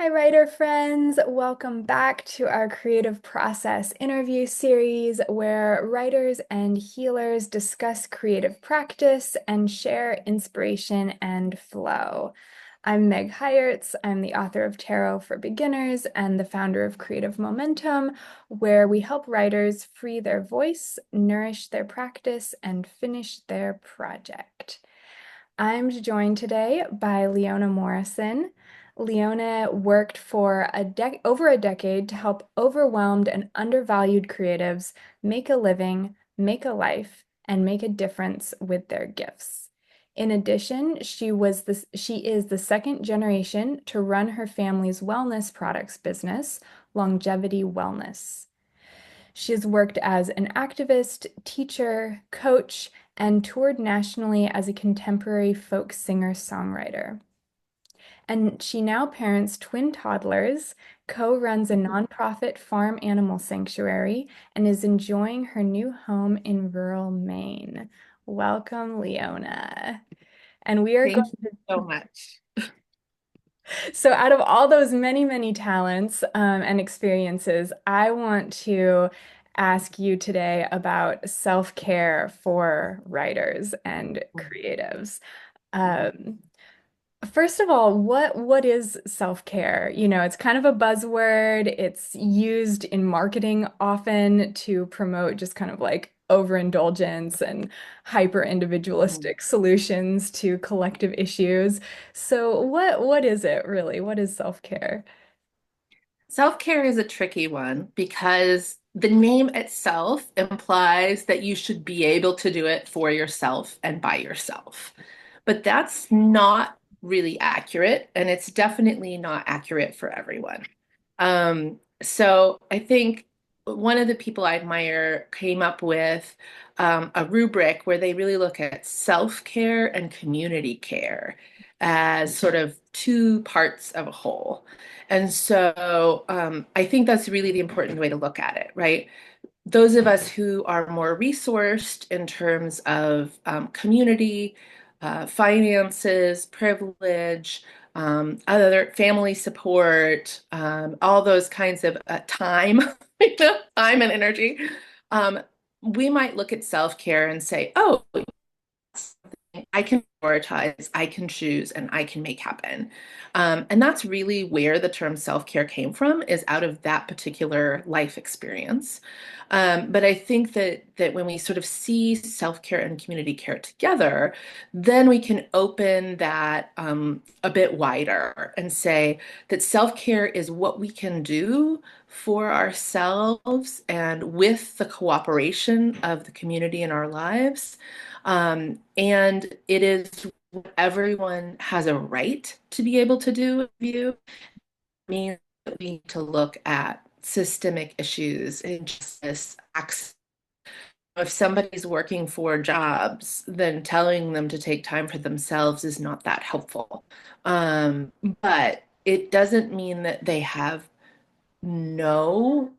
Hi, writer friends. Welcome back to our creative process interview series where writers and healers discuss creative practice and share inspiration and flow. I'm Meg Heyertz. I'm the author of Tarot for Beginners and the founder of Creative Momentum, where we help writers free their voice, nourish their practice, and finish their project. I'm joined today by Leona Morrison. Leona worked for over a decade to help overwhelmed and undervalued creatives make a living, make a life, and make a difference with their gifts. In addition, she is the second generation to run her family's wellness products business, Longevity Wellness. She has worked as an activist, teacher, coach, and toured nationally as a contemporary folk singer-songwriter. And she now parents twin toddlers, co-runs a nonprofit farm animal sanctuary, and is enjoying her new home in rural Maine. Welcome, Leona. And we are going Thank you so much. So, out of all those many, many talents and experiences, I want to ask you today about self-care for writers and creatives. Um, First of all, what is self-care? You know, it's kind of a buzzword. It's used in marketing often to promote just kind of like overindulgence and hyper Mhm. individualistic solutions to collective issues. So what is it really? What is self-care? Self-care is a tricky one because the name itself implies that you should be able to do it for yourself and by yourself. But that's not really accurate, and it's definitely not accurate for everyone. So I think one of the people I admire came up with a rubric where they really look at self-care and community care as sort of two parts of a whole. And so I think that's really the important way to look at it, right? Those of us who are more resourced in terms of community, finances, privilege, other family support, all those kinds of time, time and energy, um, we might look at self-care and say, oh, I can prioritize, I can choose, and I can make happen. And that's really where the term self-care came from, is out of that particular life experience. But I think that when we sort of see self-care and community care together, then we can open that a bit wider and say that self-care is what we can do for ourselves and with the cooperation of the community in our lives. And it is what everyone has a right to be able to do with you. It means that we need to look at systemic issues, injustice, access. If somebody's working four jobs, then telling them to take time for themselves is not that helpful. But it doesn't mean that they have no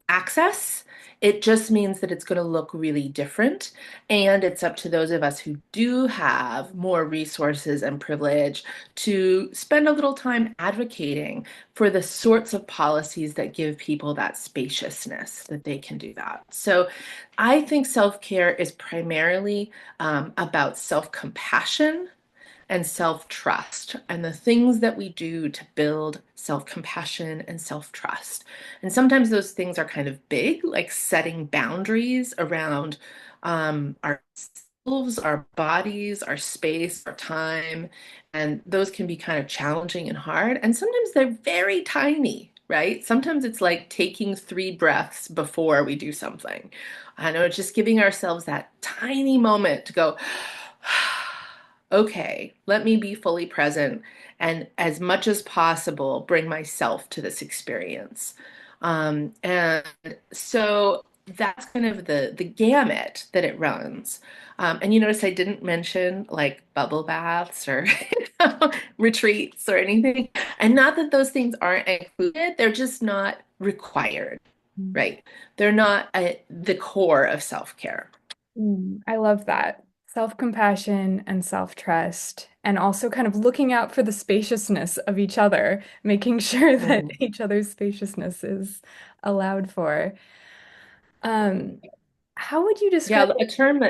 access. It just means that it's going to look really different. And it's up to those of us who do have more resources and privilege to spend a little time advocating for the sorts of policies that give people that spaciousness that they can do that. So I think self-care is primarily about self-compassion and self-trust and the things that we do to build self-compassion and self-trust. And sometimes those things are kind of big, like setting boundaries around ourselves, our bodies, our space, our time. And those can be kind of challenging and hard. And sometimes they're very tiny, right? Sometimes it's like taking 3 breaths before we do something. I know, just giving ourselves that tiny moment to go, okay, let me be fully present and as much as possible bring myself to this experience. And so that's kind of the gamut that it runs. And you notice I didn't mention like bubble baths or retreats or anything. And not that those things aren't included, they're just not required, right? They're not the core of self-care. I love that. Self-compassion and self-trust and also kind of looking out for the spaciousness of each other, making sure that Mhm. each other's spaciousness is allowed for. Um, how would you describe Yeah, a term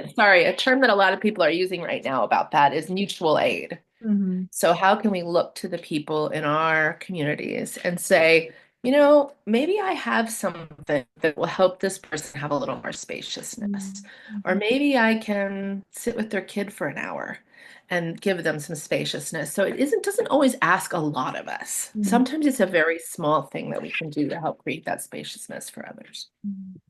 that a lot of people are using right now about that is mutual aid. Mhm. So how can we look to the people in our communities and say, maybe I have something that will help this person have a little more spaciousness. Or Mhm. maybe I can sit with their kid for an hour and give them some spaciousness. So doesn't always ask a lot of us. Mhm. Sometimes it's a very small thing that we can do to help create that spaciousness for others. Mhm.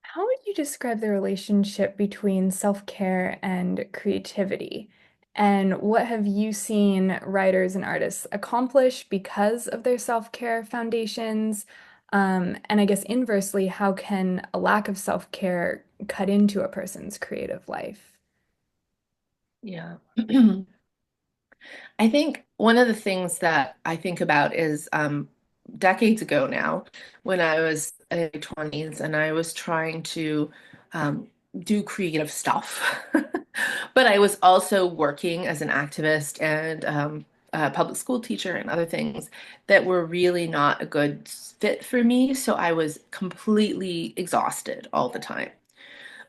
How would you describe the relationship between self-care and creativity? And what have you seen writers and artists accomplish because of their self-care foundations? And I guess inversely, how can a lack of self-care cut into a person's creative life? Yeah. I think one of the things that I think about is decades ago now, when I was in my 20s and I was trying to um, do creative stuff. But I was also working as an activist and a public school teacher and other things that were really not a good fit for me. So I was completely exhausted all the time.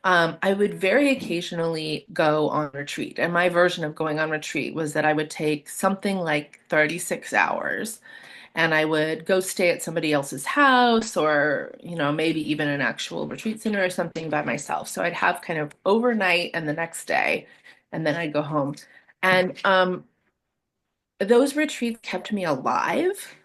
I would very occasionally go on retreat. And my version of going on retreat was that I would take something like 36 hours and I would go stay at somebody else's house or, maybe even an actual retreat center or something by myself. So I'd have kind of overnight and the next day, and then I'd go home. And those retreats kept me alive.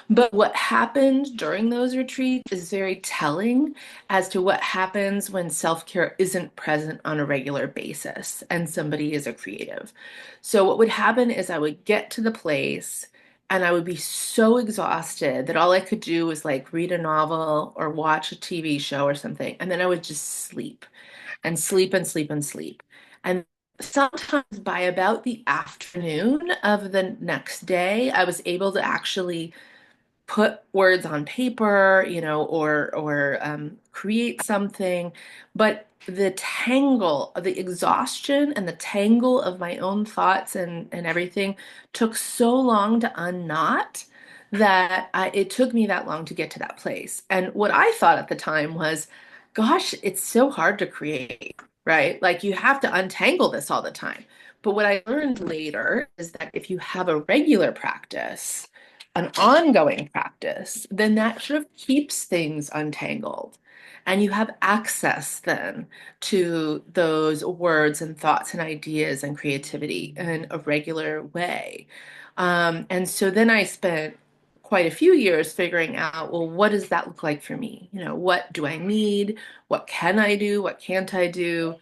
But what happened during those retreats is very telling as to what happens when self-care isn't present on a regular basis and somebody is a creative. So what would happen is I would get to the place and I would be so exhausted that all I could do was like read a novel or watch a TV show or something. And then I would just sleep and sleep and sleep and sleep. And sometimes by about the afternoon of the next day, I was able to actually put words on paper, or create something. But the tangle, the exhaustion and the tangle of my own thoughts and everything took so long to unknot that it took me that long to get to that place. And what I thought at the time was, gosh, it's so hard to create, right? Like you have to untangle this all the time. But what I learned later is that if you have a regular practice, an ongoing practice, then that sort of keeps things untangled. And you have access then to those words and thoughts and ideas and creativity in a regular way. And so then I spent quite a few years figuring out, well, what does that look like for me? What do I need? What can I do? What can't I do?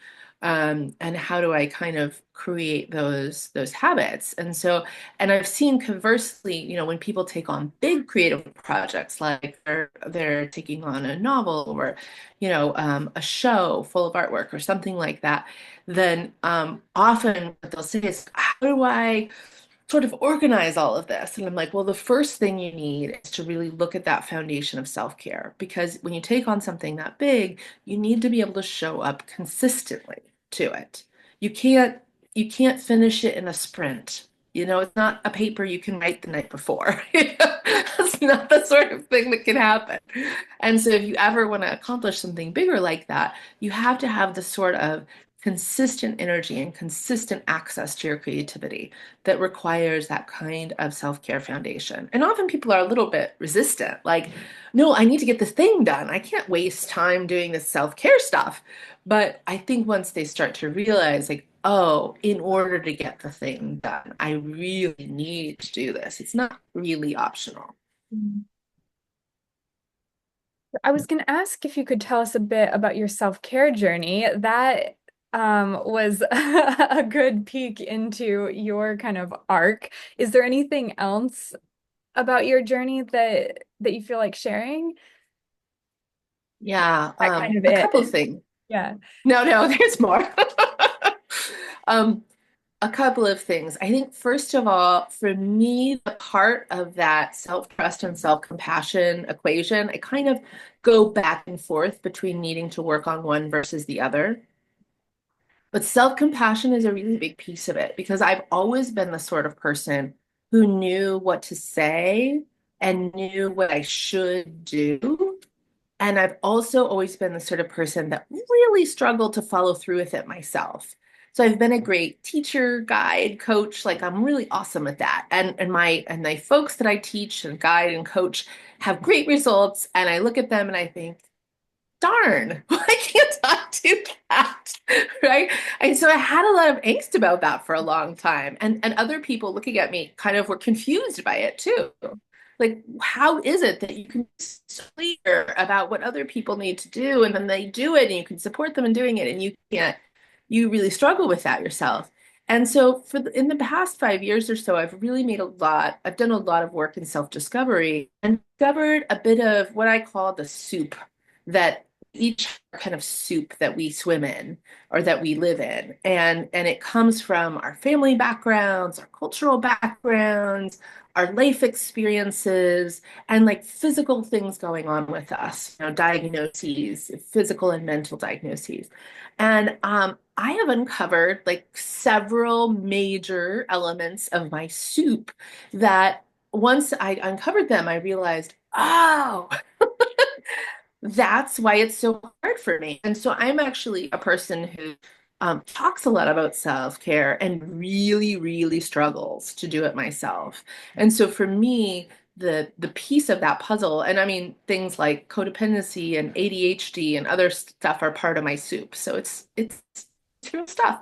And how do I kind of create those habits? And I've seen conversely, when people take on big creative projects, like they're taking on a novel or, a show full of artwork or something like that, then often what they'll say is, how do I sort of organize all of this? And I'm like, well, the first thing you need is to really look at that foundation of self-care, because when you take on something that big, you need to be able to show up consistently to it. You can't you can't finish it in a sprint. It's not a paper you can write the night before. That's not the sort of thing that can happen. And so if you ever want to accomplish something bigger like that, you have to have the sort of consistent energy and consistent access to your creativity that requires that kind of self-care foundation. And often people are a little bit resistant, like, no, I need to get this thing done. I can't waste time doing this self-care stuff. But I think once they start to realize, like, oh, in order to get the thing done, I really need to do this. It's not really optional. Mhm. I was going to ask if you could tell us a bit about your self-care journey. That was a good peek into your kind of arc. Is there anything else about your journey that you feel like sharing? Yeah, That kind of a couple of it. things. Yeah. No, there's more. Um, a couple of things. I think, first of all, for me, the part of that self-trust and self-compassion equation, I kind of go back and forth between needing to work on one versus the other. But self-compassion is a really big piece of it because I've always been the sort of person who knew what to say and knew what I should do. And I've also always been the sort of person that really struggled to follow through with it myself. So I've been a great teacher, guide, coach. Like I'm really awesome at that. And my folks that I teach and guide and coach have great results. And I look at them and I think, darn, why can't I do that? Right. And so I had a lot of angst about that for a long time. And other people looking at me kind of were confused by it too. Like, how is it that you can be so clear about what other people need to do and then they do it and you can support them in doing it and you can't, you really struggle with that yourself. And so in the past 5 years or so, I've done a lot of work in self-discovery and discovered a bit of what I call the soup that each kind of soup that we swim in or that we live in. And it comes from our family backgrounds, our cultural backgrounds, our life experiences, and like physical things going on with us, diagnoses, physical and mental diagnoses. And I have uncovered like several major elements of my soup that once I uncovered them, I realized, oh, that's why it's so hard for me. And so I'm actually a person who talks a lot about self-care and really, really struggles to do it myself. And so for me, the piece of that puzzle, and I mean things like codependency and ADHD and other stuff are part of my soup. So it's real stuff.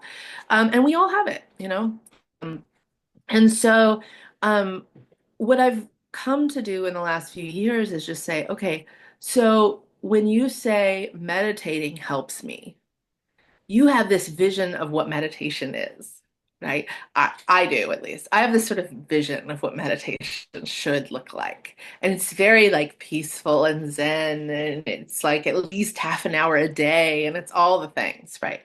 And we all have it. Um, and so, um, what I've come to do in the last few years is just say, okay, so when you say meditating helps me, you have this vision of what meditation is, right? I do at least. I have this sort of vision of what meditation should look like. And it's very like peaceful and zen, and it's like at least half an hour a day, and it's all the things, right?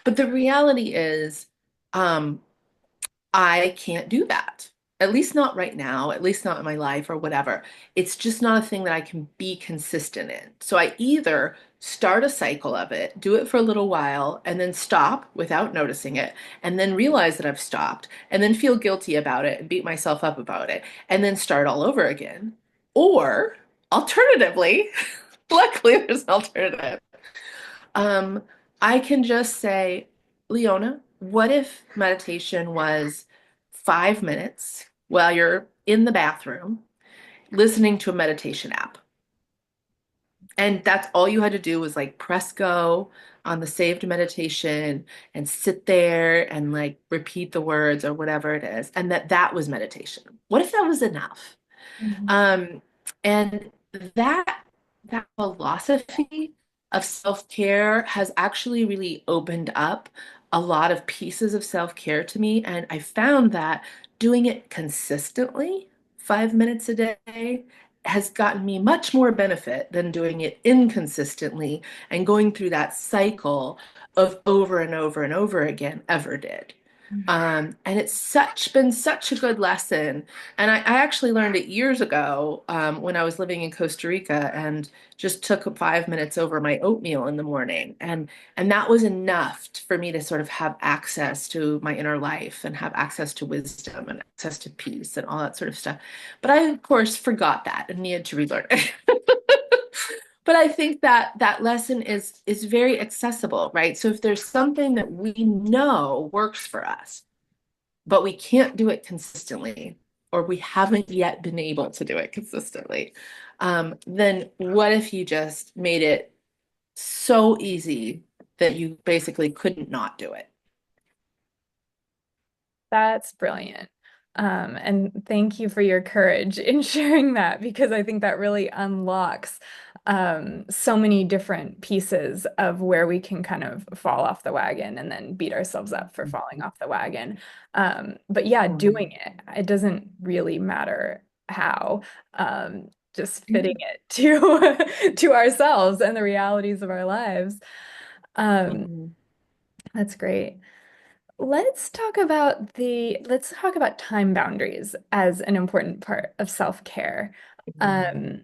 But the reality is, um, I can't do that. At least not right now, at least not in my life or whatever. It's just not a thing that I can be consistent in. So I either start a cycle of it, do it for a little while, and then stop without noticing it, and then realize that I've stopped, and then feel guilty about it and beat myself up about it, and then start all over again. Or alternatively, luckily there's an alternative. Um, I can just say, Leona, what if meditation was 5 minutes while you're in the bathroom listening to a meditation app? And that's all you had to do was like press go on the saved meditation and sit there and like repeat the words or whatever it is. And that was meditation. What if that was enough? Mhm. Um, and that that philosophy of self-care has actually really opened up a lot of pieces of self-care to me. And I found that doing it consistently, 5 minutes a day, has gotten me much more benefit than doing it inconsistently and going through that cycle of over and over and over again ever did. And it's been such a good lesson. And I actually learned it years ago when I was living in Costa Rica and just took 5 minutes over my oatmeal in the morning. And that was enough for me to sort of have access to my inner life and have access to wisdom and access to peace and all that sort of stuff. But I, of course, forgot that and needed to relearn it. But I think that that lesson is very accessible, right? So if there's something that we know works for us, but we can't do it consistently, or we haven't yet been able to do it consistently, then what if you just made it so easy that you basically couldn't not do it? That's brilliant. And thank you for your courage in sharing that because I think that really unlocks so many different pieces of where we can kind of fall off the wagon and then beat ourselves up for falling off the wagon. But yeah, doing it doesn't really matter how. Just fitting it to to ourselves and the realities of our lives. Um, Mhm. that's great. Let's talk about time boundaries as an important part of self-care. Mhm. Um,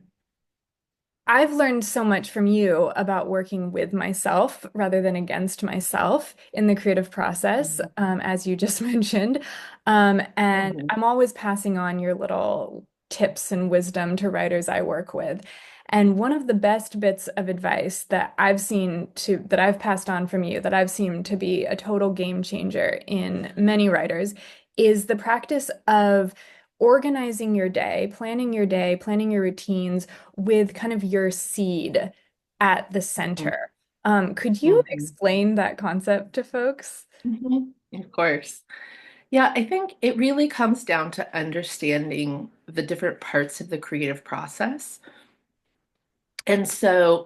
I've learned so much from you about working with myself rather than against myself in the creative process, Mhm. as you just mentioned. And Mhm. I'm always passing on your little tips and wisdom to writers I work with. And one of the best bits of advice that I've passed on from you, that I've seen to be a total game changer in many writers, is the practice of organizing your day, planning your routines with kind of your seed at the center. Could you Mhm. explain that concept to folks? Mhm. Of course. Yeah, I think it really comes down to understanding the different parts of the creative process. And so,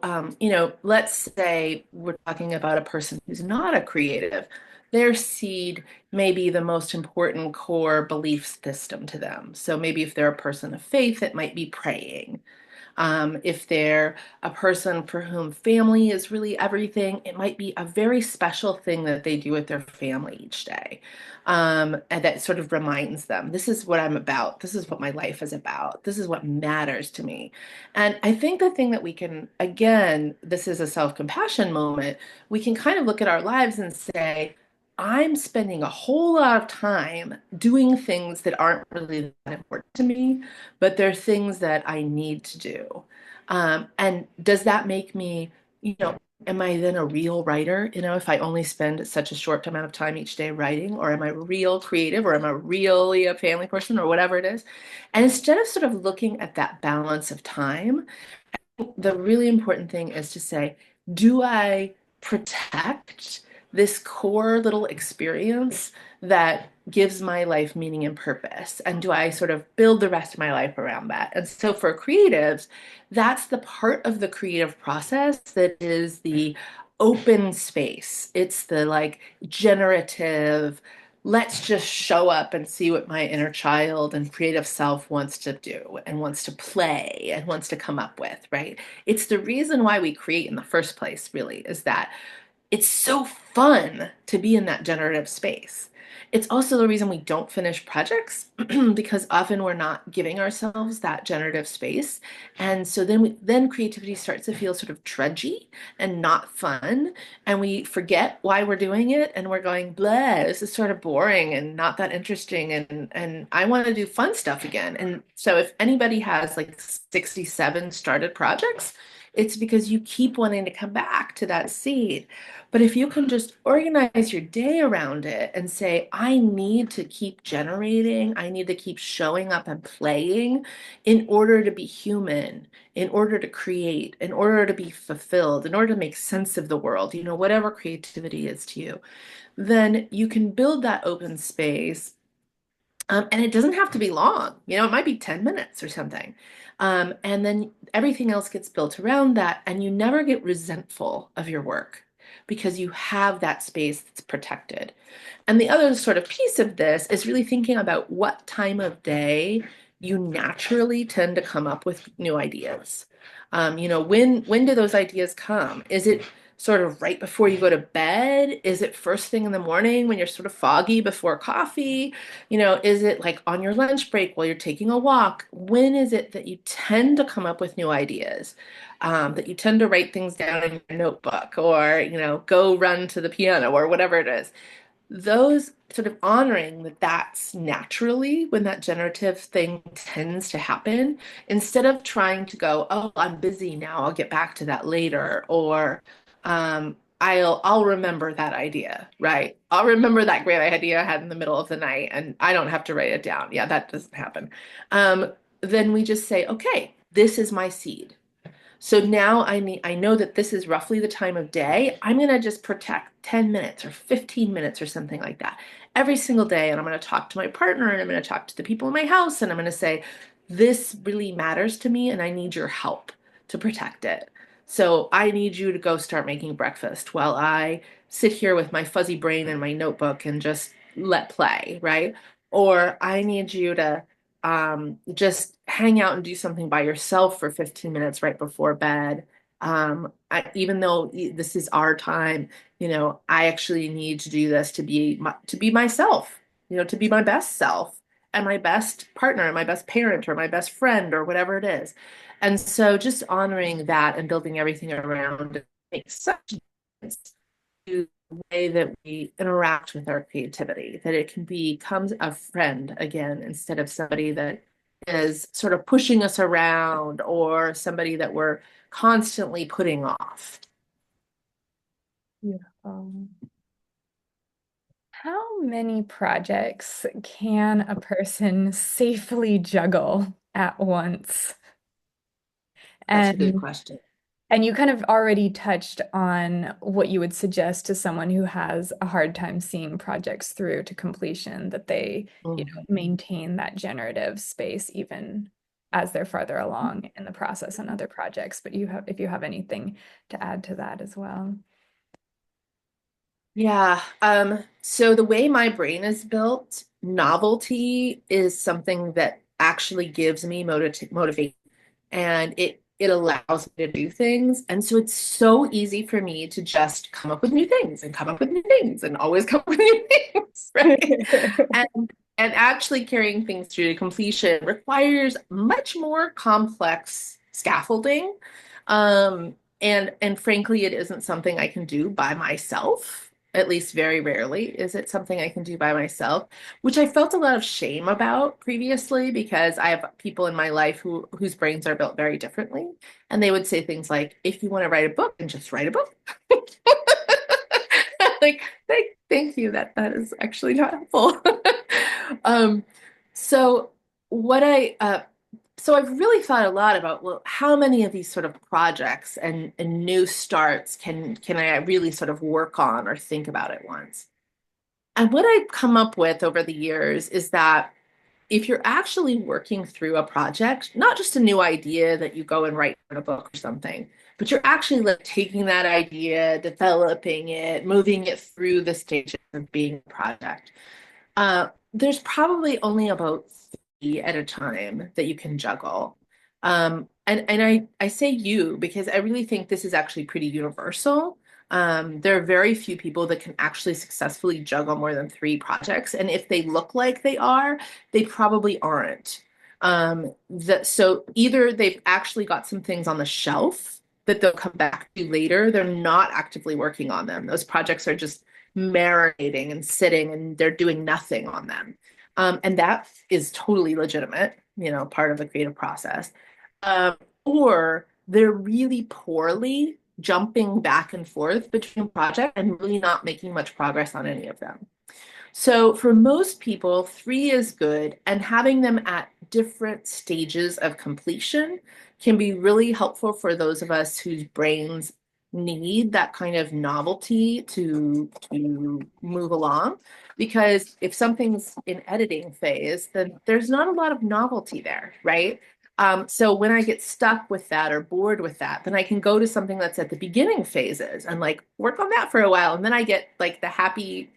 let's say we're talking about a person who's not a creative. Their seed may be the most important core belief system to them. So maybe if they're a person of faith, it might be praying. If they're a person for whom family is really everything, it might be a very special thing that they do with their family each day. And that sort of reminds them, this is what I'm about. This is what my life is about. This is what matters to me. And I think the thing that we can, again, this is a self-compassion moment, we can kind of look at our lives and say, I'm spending a whole lot of time doing things that aren't really that important to me, but they're things that I need to do. And does that make me, am I then a real writer? If I only spend such a short amount of time each day writing, or am I real creative, or am I really a family person, or whatever it is? And instead of sort of looking at that balance of time, the really important thing is to say, do I protect this core little experience that gives my life meaning and purpose? And do I sort of build the rest of my life around that? And so for creatives, that's the part of the creative process that is the open space. It's the like generative, let's just show up and see what my inner child and creative self wants to do and wants to play and wants to come up with, right? It's the reason why we create in the first place, really, is that it's so fun to be in that generative space. It's also the reason we don't finish projects because often we're not giving ourselves that generative space. And so then creativity starts to feel sort of drudgy and not fun. And we forget why we're doing it and we're going, blah, this is sort of boring and not that interesting. And I want to do fun stuff again. And so if anybody has like 67 started projects, it's because you keep wanting to come back to that seed. But if you can just organize your day around it and say, I need to keep generating, I need to keep showing up and playing in order to be human, in order to create, in order to be fulfilled, in order to make sense of the world, whatever creativity is to you, then you can build that open space and it doesn't have to be long. It might be 10 minutes or something. And then everything else gets built around that, and you never get resentful of your work because you have that space that's protected. And the other sort of piece of this is really thinking about what time of day you naturally tend to come up with new ideas. When do those ideas come? Is it sort of right before you go to bed? Is it first thing in the morning when you're sort of foggy before coffee? Is it like on your lunch break while you're taking a walk? When is it that you tend to come up with new ideas? That you tend to write things down in your notebook or, go run to the piano or whatever it is. Those sort of honoring that that's naturally when that generative thing tends to happen, instead of trying to go, oh, I'm busy now, I'll get back to that later, or I'll remember that idea, right? I'll remember that great idea I had in the middle of the night and I don't have to write it down. Yeah, that doesn't happen. Then we just say, okay, this is my seed. So now I know that this is roughly the time of day. I'm going to just protect 10 minutes or 15 minutes or something like that every single day. And I'm going to talk to my partner and I'm going to talk to the people in my house and I'm going to say, this really matters to me and I need your help to protect it. So I need you to go start making breakfast while I sit here with my fuzzy brain and my notebook and just let play, right? Or I need you to just hang out and do something by yourself for 15 minutes right before bed. Even though this is our time, I actually need to do this to be myself, to be my best self. and my best partner and my best parent or my best friend or whatever it is. And so just honoring that and building everything around it makes such a difference to the way that we interact with our creativity, that it can become a friend again instead of somebody that is sort of pushing us around or somebody that we're constantly putting off. Beautiful. How many projects can a person safely juggle at once? That's a good And question. and you kind of already touched on what you would suggest to someone who has a hard time seeing projects through to completion, that they, Mhm. maintain that generative space even as they're farther along in the process on other projects. But if you have anything to add to that as well. Yeah. So the way my brain is built, novelty is something that actually gives me motivation and it allows me to do things. And so it's so easy for me to just come up with new things and come up with new things and always come up with new things, right? And actually carrying things through to completion requires much more complex scaffolding. And frankly, it isn't something I can do by myself. At least very rarely is it something I can do by myself, which I felt a lot of shame about previously because I have people in my life whose brains are built very differently. And they would say things like, if you want to write a book, then just write a book. Like, thank you. That is actually not helpful. Um, so what I so I've really thought a lot about, well, how many of these sort of projects and new starts can I really sort of work on or think about at once? And what I've come up with over the years is that if you're actually working through a project, not just a new idea that you go and write in a book or something, but you're actually like taking that idea, developing it, moving it through the stages of being a project. There's probably only about three at a time that you can juggle. And I say you because I really think this is actually pretty universal. There are very few people that can actually successfully juggle more than three projects. And if they look like they probably aren't. So either they've actually got some things on the shelf that they'll come back to later. They're not actively working on them. Those projects are just marinating and sitting and they're doing nothing on them. And that is totally legitimate, part of the creative process. Um, or they're really poorly jumping back and forth between projects and really not making much progress on any of them. So for most people, three is good, and having them at different stages of completion can be really helpful for those of us whose brains need that kind of novelty to move along. Because if something's in editing phase, then there's not a lot of novelty there, right? So when I get stuck with that or bored with that, then I can go to something that's at the beginning phases and like work on that for a while. And then I get like the happy,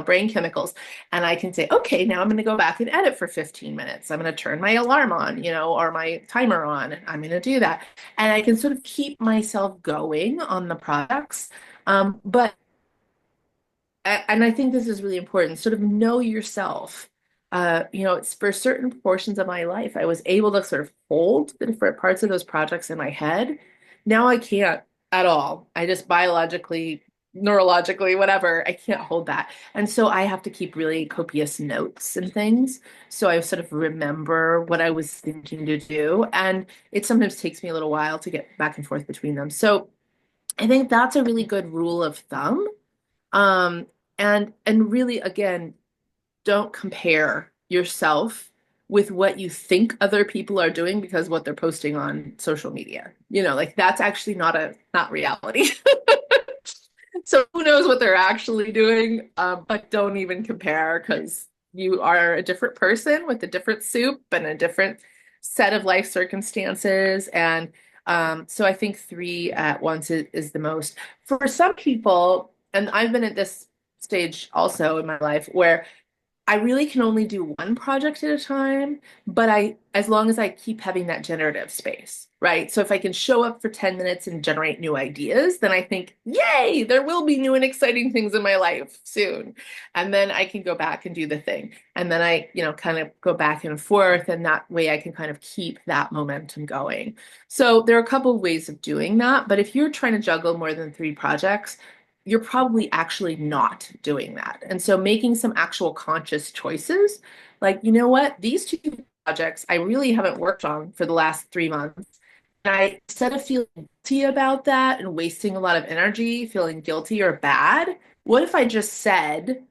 brain chemicals. And I can say, okay, now I'm going to go back and edit for 15 minutes. I'm going to turn my alarm on, or my timer on. I'm going to do that. And I can sort of keep myself going on the products. But and I think this is really important, sort of know yourself. It's for certain portions of my life, I was able to sort of hold the different parts of those projects in my head. Now I can't at all. I just biologically, neurologically, whatever, I can't hold that. And so I have to keep really copious notes and things. So I sort of remember what I was thinking to do. And it sometimes takes me a little while to get back and forth between them. So I think that's a really good rule of thumb. Um, and really, again, don't compare yourself with what you think other people are doing because what they're posting on social media. Like that's actually not reality. So who knows what they're actually doing? But don't even compare because you are a different person with a different soup and a different set of life circumstances. And so I think three at once is the most. For some people, and I've been at this stage also in my life where I really can only do one project at a time, but as long as I keep having that generative space, right? So if I can show up for 10 minutes and generate new ideas, then I think, yay, there will be new and exciting things in my life soon. And then I can go back and do the thing. And then I, kind of go back and forth, and that way I can kind of keep that momentum going. So there are a couple of ways of doing that, but if you're trying to juggle more than three projects, you're probably actually not doing that. And so making some actual conscious choices, like, you know what, these two projects I really haven't worked on for the last 3 months. And instead of feeling guilty about that and wasting a lot of energy, feeling guilty or bad, what if I just said,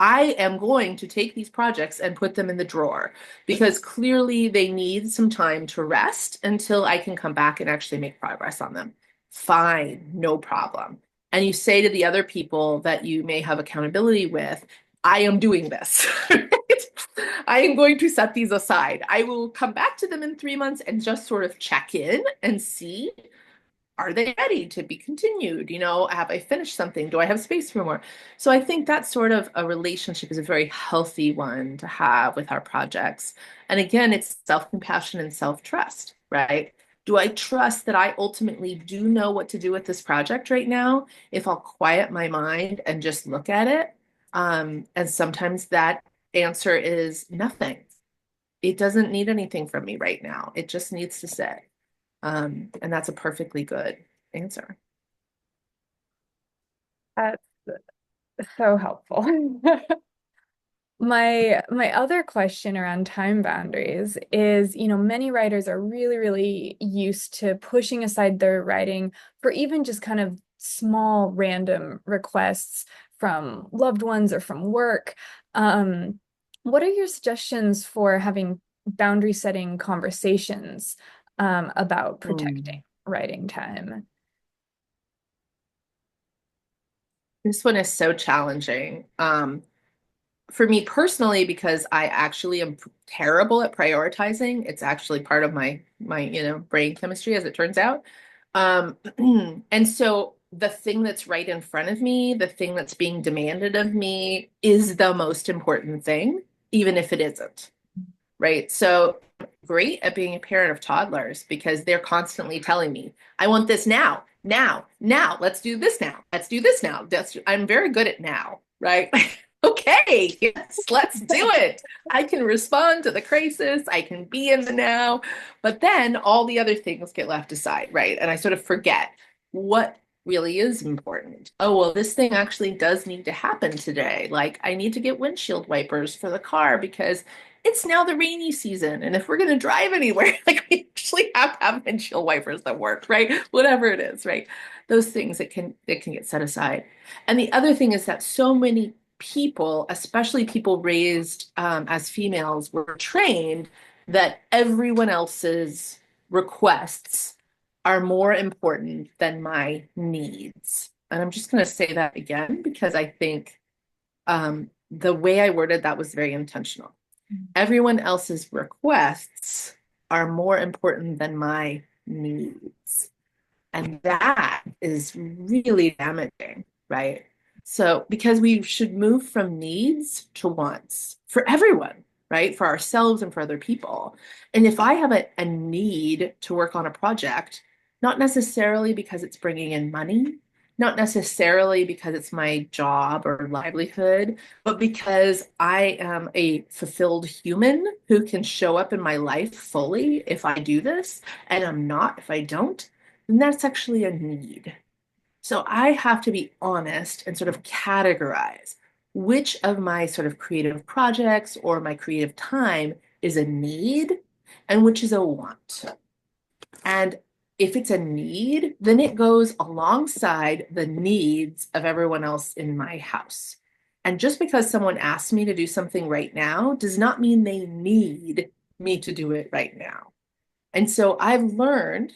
I am going to take these projects and put them in the drawer because clearly they need some time to rest until I can come back and actually make progress on them. Fine, no problem. And you say to the other people that you may have accountability with, I am doing this. I am going to set these aside. I will come back to them in 3 months and just sort of check in and see, are they ready to be continued? Have I finished something? Do I have space for more? So I think that sort of a relationship is a very healthy one to have with our projects. And again, it's self-compassion and self-trust, right? Do I trust that I ultimately do know what to do with this project right now if I'll quiet my mind and just look at it? And sometimes that answer is nothing. It doesn't need anything from me right now. It just needs to sit. And that's a perfectly good answer. That's so helpful. My other question around time boundaries is, many writers are really, really used to pushing aside their writing for even just kind of small random requests from loved ones or from work. Um, what are your suggestions for having boundary setting conversations about protecting Mm. writing time? This one is so challenging. For me personally, because I actually am terrible at prioritizing. It's actually part of my brain chemistry, as it turns out. Um, and so the thing that's right in front of me, the thing that's being demanded of me, is the most important thing, even if it isn't. Right? So great at being a parent of toddlers because they're constantly telling me, I want this now, now, now. Let's do this now. Let's do this now. I'm very good at now, right? Okay, yes, let's do it. I can respond to the crisis. I can be in the now, but then all the other things get left aside, right? And I sort of forget what really is important. Oh, well, this thing actually does need to happen today. Like, I need to get windshield wipers for the car because it's now the rainy season. And if we're going to drive anywhere, like we actually have to have windshield wipers that work, right? Whatever it is, right? Those things that can get set aside. And the other thing is that so many people, especially people raised as females, were trained that everyone else's requests are more important than my needs. And I'm just going to say that again because I think the way I worded that was very intentional. Everyone else's requests are more important than my needs. And that is really damaging, right? So, because we should move from needs to wants for everyone, right? For ourselves and for other people. And if I have a need to work on a project, not necessarily because it's bringing in money, not necessarily because it's my job or livelihood, but because I am a fulfilled human who can show up in my life fully if I do this, and I'm not if I don't, then that's actually a need. So I have to be honest and sort of categorize which of my sort of creative projects or my creative time is a need and which is a want. And if it's a need, then it goes alongside the needs of everyone else in my house. And just because someone asks me to do something right now does not mean they need me to do it right now. And so I've learned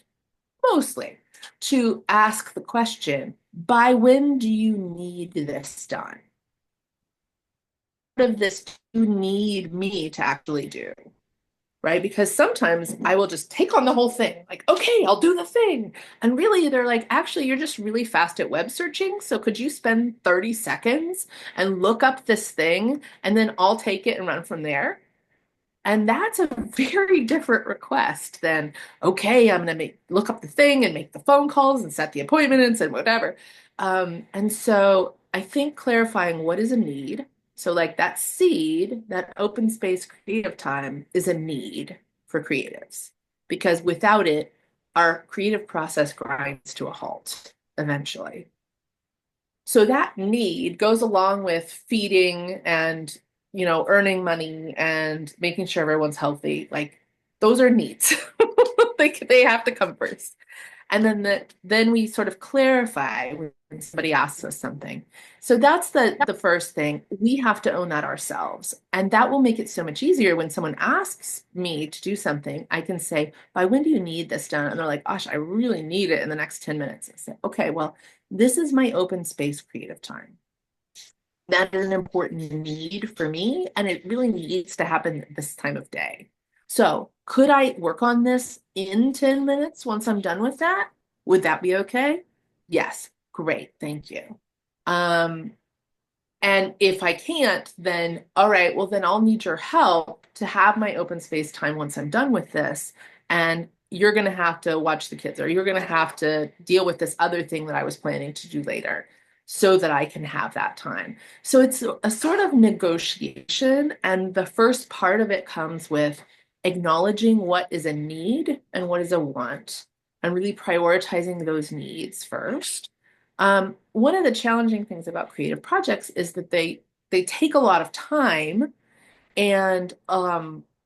mostly to ask the question, by when do you need this done? What of this do you need me to actually do? right? Because sometimes I will just take on the whole thing, like, okay, I'll do the thing. And really, they're like, actually, you're just really fast at web searching. So could you spend 30 seconds and look up this thing, and then I'll take it and run from there? And that's a very different request than, okay, I'm going to look up the thing and make the phone calls and set the appointments and whatever. And so I think clarifying what is a need. So, like that seed, that open space creative time is a need for creatives because without it, our creative process grinds to a halt eventually. So that need goes along with feeding and, earning money and making sure everyone's healthy. Like those are needs. Like they have to come first. And then we sort of clarify when somebody asks us something. So that's the first thing. We have to own that ourselves. And that will make it so much easier when someone asks me to do something. I can say, by when do you need this done? And they're like, gosh, I really need it in the next 10 minutes. I say, okay, well, this is my open space creative time. That is an important need for me, and it really needs to happen this time of day. So, could I work on this in 10 minutes once I'm done with that? Would that be okay? Yes. Great. Thank you. Um, and if I can't, then all right, well, then I'll need your help to have my open space time once I'm done with this. And you're going to have to watch the kids, or you're going to have to deal with this other thing that I was planning to do later so that I can have that time. So it's a sort of negotiation. And the first part of it comes with acknowledging what is a need and what is a want, and really prioritizing those needs first. One of the challenging things about creative projects is that they take a lot of time, and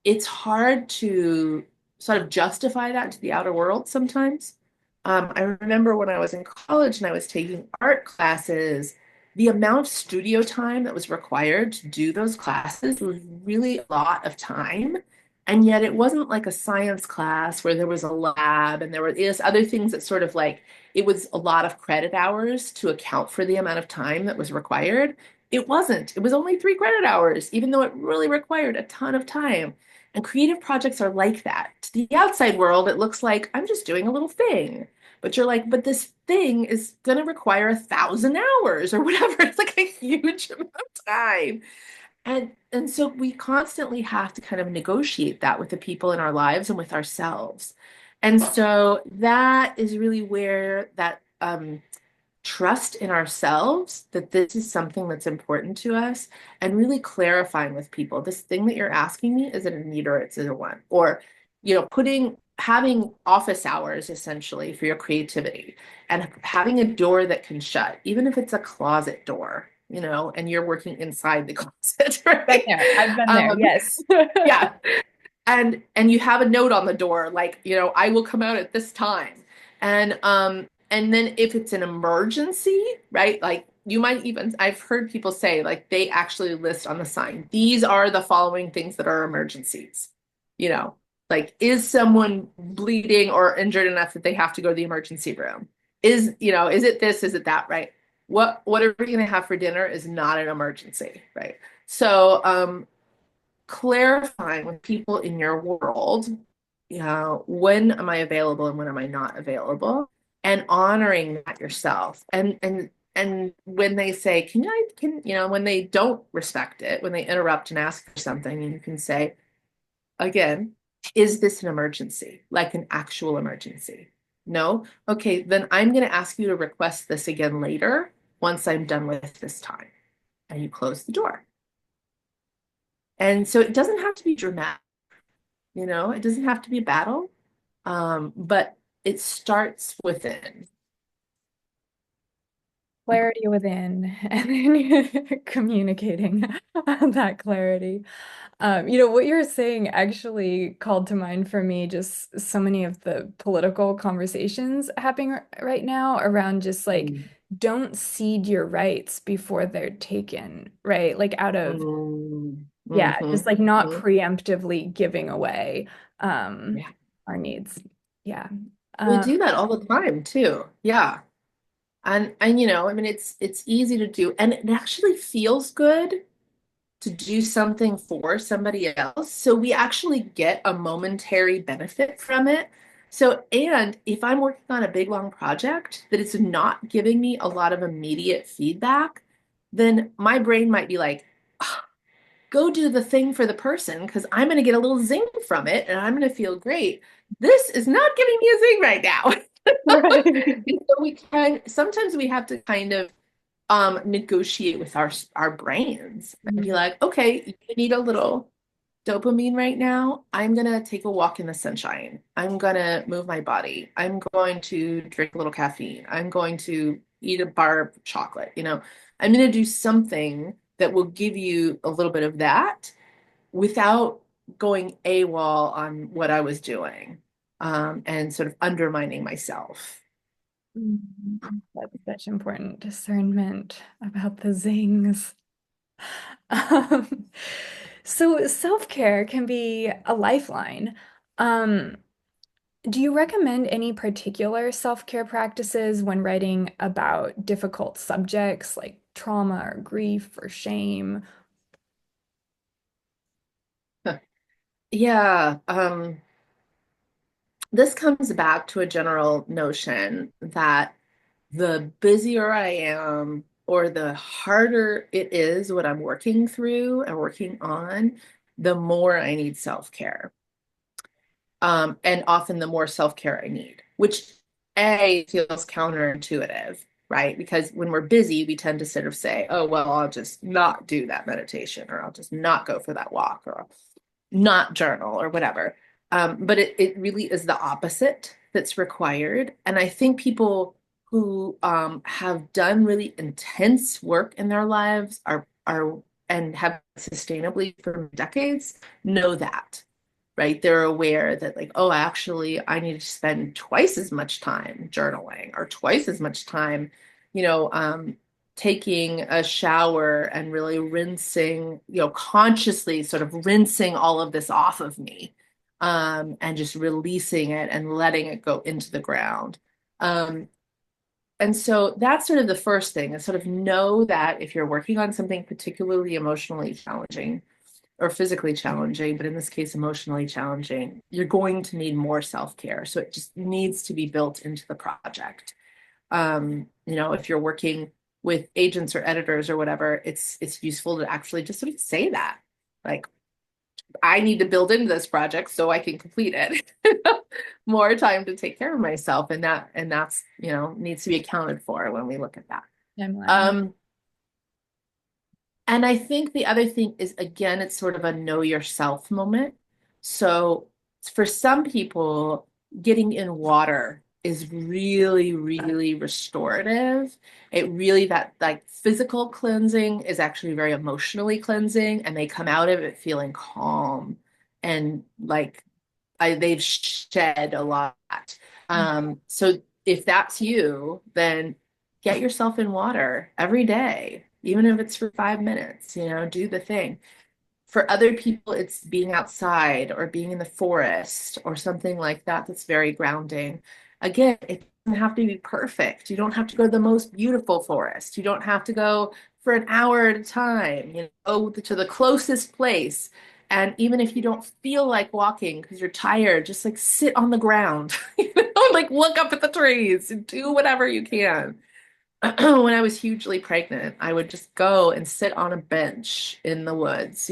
it's hard to sort of justify that to the outer world sometimes. I remember when I was in college and I was taking art classes, the amount of studio time that was required to do those classes was really a lot of time. And yet it wasn't like a science class where there was a lab and there were other things that sort of like it was a lot of credit hours to account for the amount of time that was required. It wasn't. It was only 3 credit hours, even though it really required a ton of time. And creative projects are like that. To the outside world, it looks like I'm just doing a little thing. But you're like, but this thing is going to require 1,000 hours or whatever. It's like a huge amount of time. And so we constantly have to kind of negotiate that with the people in our lives and with ourselves. And so that is really where that trust in ourselves that this is something that's important to us, and really clarifying with people this thing that you're asking me, is it a need or is it a want? Or, having office hours essentially for your creativity, and having a door that can shut, even if it's a closet door, and you're working inside the closet, Been right? there. I've been there. Um, Yes. yeah. And you have a note on the door like, I will come out at this time. And then if it's an emergency, right? Like you might even, I've heard people say like they actually list on the sign, these are the following things that are emergencies. You know, like is someone bleeding or injured enough that they have to go to the emergency room? Is it this, is it that, right? Whatever you're gonna have for dinner is not an emergency, right? So clarifying with people in your world, when am I available and when am I not available, and honoring that yourself. And when they say, when they don't respect it, when they interrupt and ask for something, and you can say, again, is this an emergency? Like an actual emergency? No? Okay, then I'm going to ask you to request this again later once I'm done with this time. And you close the door. And so it doesn't have to be dramatic. It doesn't have to be a battle, but it starts within. Clarity within, and then communicating that clarity. What you're saying actually called to mind for me just so many of the political conversations happening right now around just like Mm, don't cede your rights before they're taken, right? Like out of, mm, yeah, mhm, just like not mhm. preemptively giving away um Yeah. our needs. Yeah. We Um, do that all the time too. Yeah. And I mean it's easy to do, and it actually feels good to do something for somebody else. So we actually get a momentary benefit from it. So, and if I'm working on a big long project that it's not giving me a lot of immediate feedback, then my brain might be like, "Ah, go do the thing for the person because I'm going to get a little zing from it and I'm going to feel great. This is not giving me a zing right now." Right. And so we can sometimes we have to kind of negotiate with our brains and be Mhm. like, okay, you need a little dopamine right now. I'm gonna take a walk in the sunshine. I'm gonna move my body. I'm going to drink a little caffeine. I'm going to eat a bar of chocolate. I'm gonna do something that will give you a little bit of that without going AWOL on what I was doing, and sort of undermining myself. Mhm. That's such important discernment about the zings. Um, so self-care can be a lifeline. Um, do you recommend any particular self-care practices when writing about difficult subjects like trauma or grief or shame? Yeah, this comes back to a general notion that the busier I am, or the harder it is what I'm working through and working on, the more I need self-care. And often the more self-care I need, which A feels counterintuitive, right? Because when we're busy, we tend to sort of say, oh, well, I'll just not do that meditation, or I'll just not go for that walk, or I'll not journal, or whatever. But it really is the opposite that's required. And I think people who have done really intense work in their lives are and have sustainably for decades know that, right? They're aware that, like, oh, actually, I need to spend twice as much time journaling, or twice as much time, you know, um, taking a shower and really rinsing, consciously sort of rinsing all of this off of me, and just releasing it and letting it go into the ground. Um, and so that's sort of the first thing, is sort of know that if you're working on something particularly emotionally challenging, or physically challenging, but in this case, emotionally challenging, you're going to need more self-care. So it just needs to be built into the project. If you're working with agents or editors or whatever, it's useful to actually just sort of say that. Like, I need to build into this project so I can complete it. More time to take care of myself. And that's, needs to be accounted for when we look at that. Timeline. Um, And I think the other thing is, again, it's sort of a know yourself moment. So for some people, getting in water is really, really restorative. It really, that like physical cleansing is actually very emotionally cleansing, and they come out of it feeling calm and like they've shed a lot. So if that's you, then get yourself in water every day, even if it's for 5 minutes, do the thing. For other people, it's being outside or being in the forest or something like that that's very grounding. Again, it doesn't have to be perfect. You don't have to go to the most beautiful forest. You don't have to go for an hour at a time. Go to the closest place. And even if you don't feel like walking because you're tired, just like sit on the ground, like look up at the trees and do whatever you can. When I was hugely pregnant, I would just go and sit on a bench in the woods,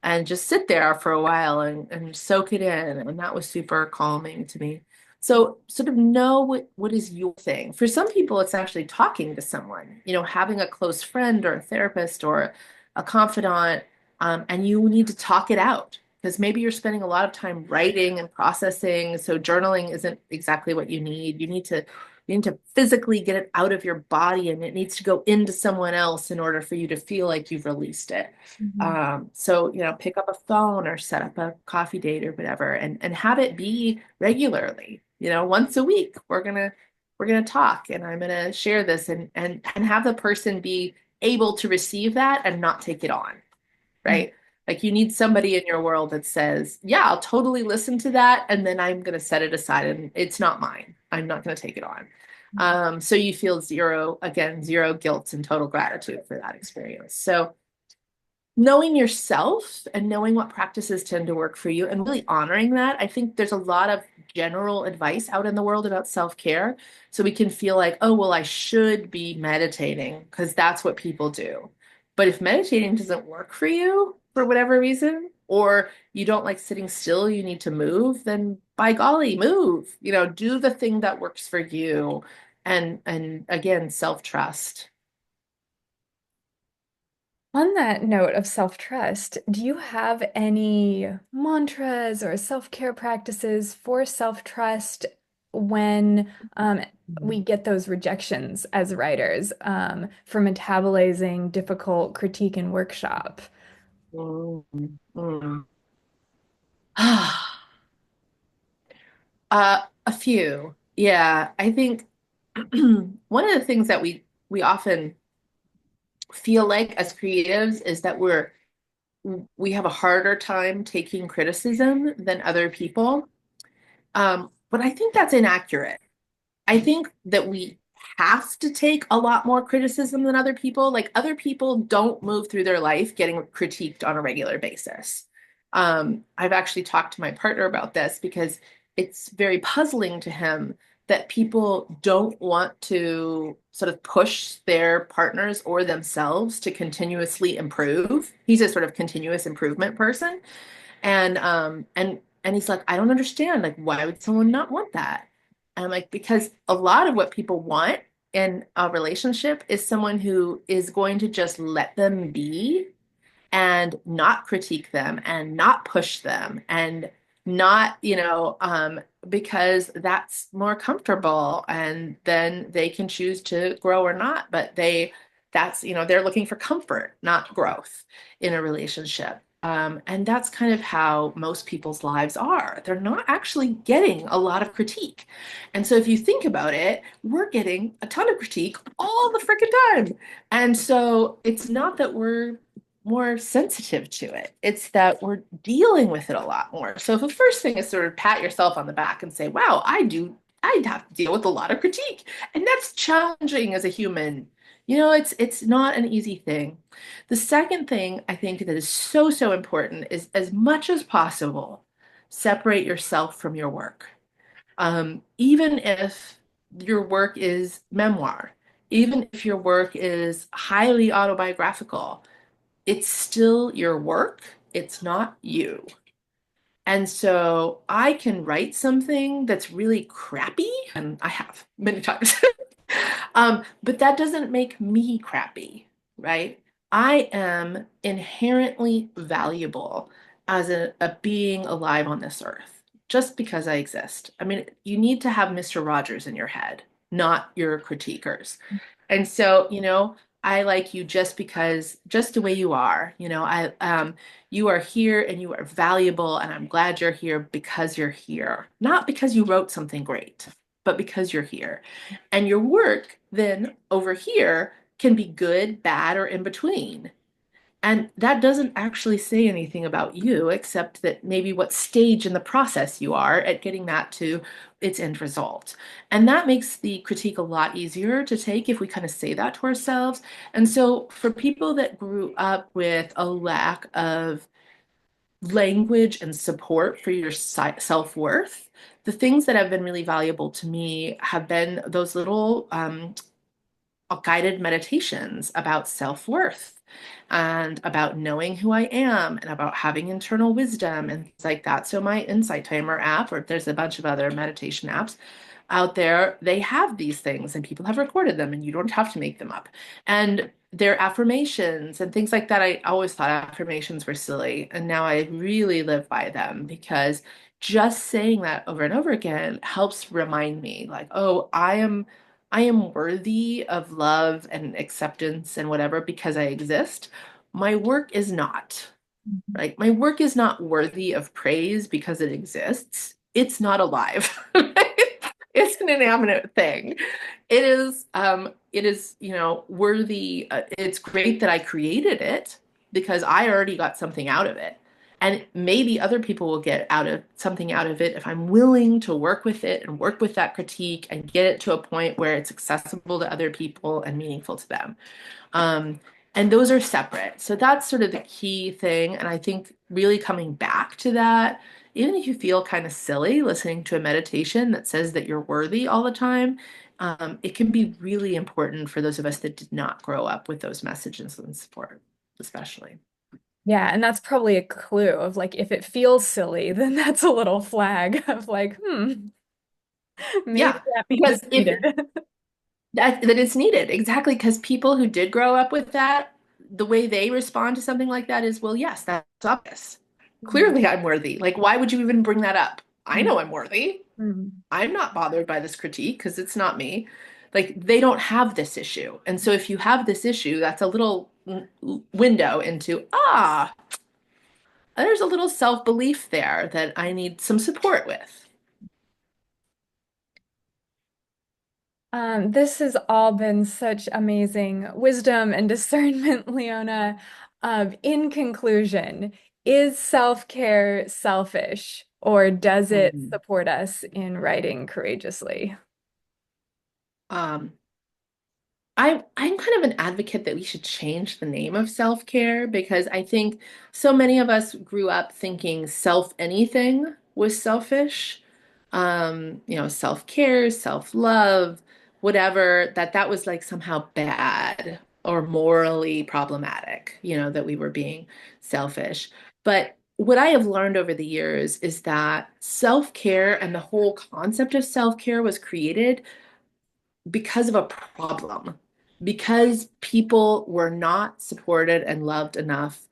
and just sit there for a while and soak it in. And that was super calming to me. So sort of know what is your thing. For some people, it's actually talking to someone, having a close friend or a therapist or a confidant, and you need to talk it out. Because maybe you're spending a lot of time writing and processing, so journaling isn't exactly what you need. You need to physically get it out of your body, and it needs to go into someone else in order for you to feel like you've released it. Mhm. So, pick up a phone or set up a coffee date or whatever, and have it be regularly. Once a week, we're gonna talk, and I'm gonna share this, and have the person be able to receive that and not take it on, Mhm. right? Like, you need somebody in your world that says, yeah, I'll totally listen to that. And then I'm going to set it aside and it's not mine. I'm not going to take it on. So you feel zero guilt and total gratitude for that experience. So knowing yourself and knowing what practices tend to work for you and really honoring that. I think there's a lot of general advice out in the world about self-care. So we can feel like, oh, well, I should be meditating because that's what people do. But if meditating doesn't work for you for whatever reason, or you don't like sitting still, you need to move, then by golly, move. Do the thing that works for you. And again, self-trust. On that note of self-trust, do you have any mantras or self-care practices for self-trust when we get those rejections as writers for metabolizing difficult critique and workshop? Mm, mm. A few. Yeah, I think one of the things that we often feel like as creatives is that we have a harder time taking criticism than other people. But I think that's inaccurate. I think that we have to take a lot more criticism than other people. Like other people don't move through their life getting critiqued on a regular basis. I've actually talked to my partner about this because it's very puzzling to him that people don't want to sort of push their partners or themselves to continuously improve. He's a sort of continuous improvement person. And he's like, I don't understand. Like, why would someone not want that? And I'm like, because a lot of what people want in a relationship is someone who is going to just let them be and not critique them and not push them and not, because that's more comfortable and then they can choose to grow or not. But they're looking for comfort, not growth in a relationship. And that's kind of how most people's lives are. They're not actually getting a lot of critique. And so if you think about it, we're getting a ton of critique all the freaking time. And so it's not that we're more sensitive to it. It's that we're dealing with it a lot more. So if the first thing is sort of pat yourself on the back and say, wow, I have to deal with a lot of critique. And that's challenging as a human. It's not an easy thing. The second thing I think that is so, so important is as much as possible, separate yourself from your work. Even if your work is memoir, even if your work is highly autobiographical, it's still your work. It's not you. And so I can write something that's really crappy, and I have many times. But that doesn't make me crappy, right? I am inherently valuable as a being alive on this earth just because I exist. I mean, you need to have Mr. Rogers in your head, not your critiquers. And so, I like you just because, just the way you are. You are here and you are valuable, and I'm glad you're here because you're here, not because you wrote something great, but because you're here. And your work then over here can be good, bad, or in between. And that doesn't actually say anything about you, except that maybe what stage in the process you are at getting that to its end result. And that makes the critique a lot easier to take if we kind of say that to ourselves. And so for people that grew up with a lack of language and support for your self-worth, the things that have been really valuable to me have been those little guided meditations about self-worth and about knowing who I am and about having internal wisdom and things like that. So my Insight Timer app, or there's a bunch of other meditation apps out there, they have these things and people have recorded them and you don't have to make them up. And their affirmations and things like that. I always thought affirmations were silly, and now I really live by them because just saying that over and over again helps remind me like, oh, I am worthy of love and acceptance and whatever because I exist. My work is not, right? My work is not worthy of praise because it exists. It's not alive. It's an inanimate thing. It is, worthy. It's great that I created it because I already got something out of it. And maybe other people will get something out of it if I'm willing to work with it and work with that critique and get it to a point where it's accessible to other people and meaningful to them. Um, And those are separate. So that's sort of the key thing. And I think really coming back to that, even if you feel kind of silly listening to a meditation that says that you're worthy all the time, it can be really important for those of us that did not grow up with those messages and support, especially. Yeah, and that's probably a clue of like if it feels silly, then that's a little flag of like, maybe Yeah, that means because it's if needed. that it's needed, exactly, because people who did grow up with that, the way they respond to something like that is, well, yes, that's obvious. Mhm. Clearly, I'm worthy. Like, why would you even bring that up? I know I'm worthy. Mhm. I'm not bothered by this critique because it's not me. Like, they don't have this issue. And so, if you have this issue, that's a little window into, there's a little self-belief there that I need some support with. This has all been such amazing wisdom and discernment, Leona. In conclusion, is self-care selfish, or does it Mhm. support us in writing courageously? Um, I'm kind of an advocate that we should change the name of self-care because I think so many of us grew up thinking self anything was selfish. Self-care, self-love, whatever, that was like somehow bad or morally problematic, that we were being selfish. But what I have learned over the years is that self-care and the whole concept of self-care was created because of a problem, because people were not supported and loved enough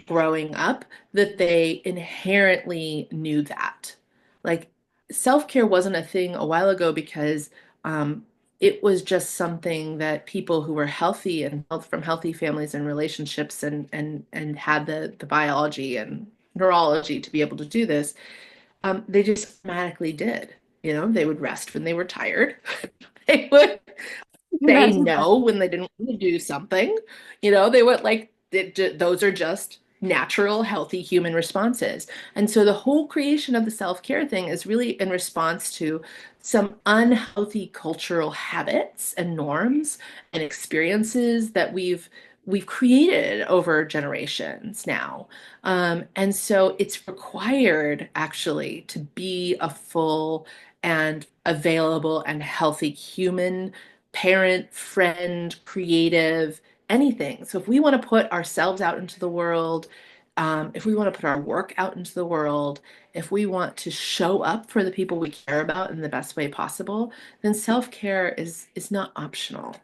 growing up that they inherently knew that. Like self-care wasn't a thing a while ago because um, it was just something that people who were healthy and from healthy families and relationships and had the biology and neurology to be able to do this, they just automatically did. They would rest when they were tired. They would say Imagine that. no when they didn't want to do something. They would like those are just natural, healthy human responses. And so the whole creation of the self-care thing is really in response to some unhealthy cultural habits and norms and experiences that we've created over generations now. And so it's required actually to be a full and available and healthy human parent, friend, creative, anything. So if we want to put ourselves out into the world, if we want to put our work out into the world, if we want to show up for the people we care about in the best way possible, then self-care is not optional.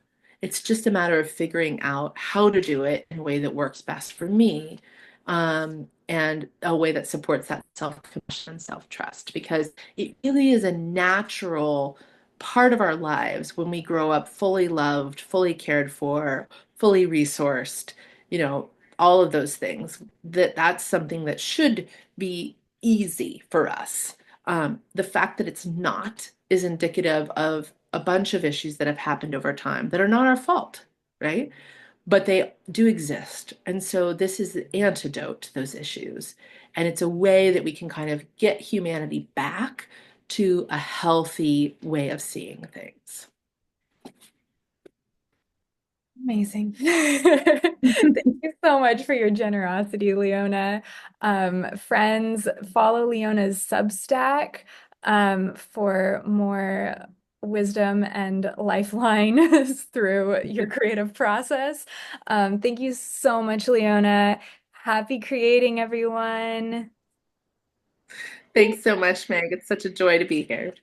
It's just a matter of figuring out how to do it in a way that works best for me, and a way that supports that self-compassion and self-trust, because it really is a natural part of our lives when we grow up fully loved, fully cared for, fully resourced, you know, all of those things, that's something that should be easy for us. The fact that it's not is indicative of a bunch of issues that have happened over time that are not our fault, right? But they do exist. And so this is the antidote to those issues. And it's a way that we can kind of get humanity back to a healthy way of seeing things. Amazing. Thank you so much for your generosity, Leona. Friends, follow Leona's Substack for more wisdom and lifeline through your creative process. Thank you so much, Leona. Happy creating, everyone. Thanks so much, Meg. It's such a joy to be here.